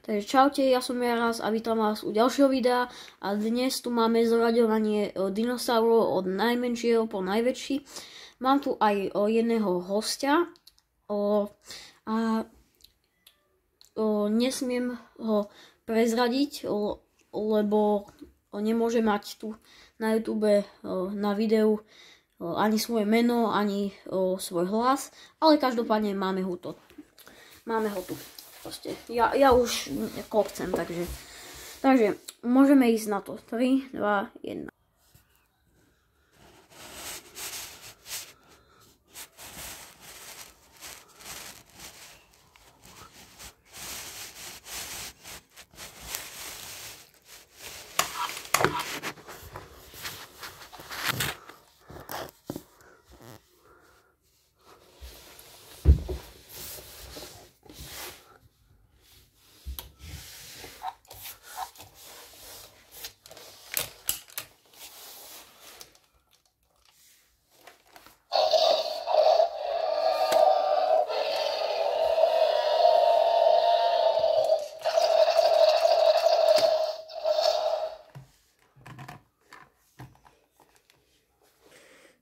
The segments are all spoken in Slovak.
Takže čaute, ja som Jaras a vítam vás u ďalšieho videa a dnes tu máme zoraďovanie dinosaurov od najmenšieho po najväčší. Mám tu aj jedného hostia a nesmiem ho prezradiť, lebo nemôže mať tu na YouTube na videu ani svoje meno, ani svoj hlas, ale každopádne máme ho tu. Proste. Ja už kokcem, takže môžeme ísť na to. 3, 2, 1.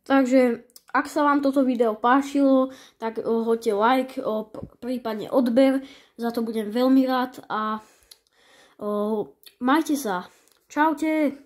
Takže ak sa vám toto video páčilo, tak hoďte like, prípadne odber, za to budem veľmi rád a majte sa. Čaute.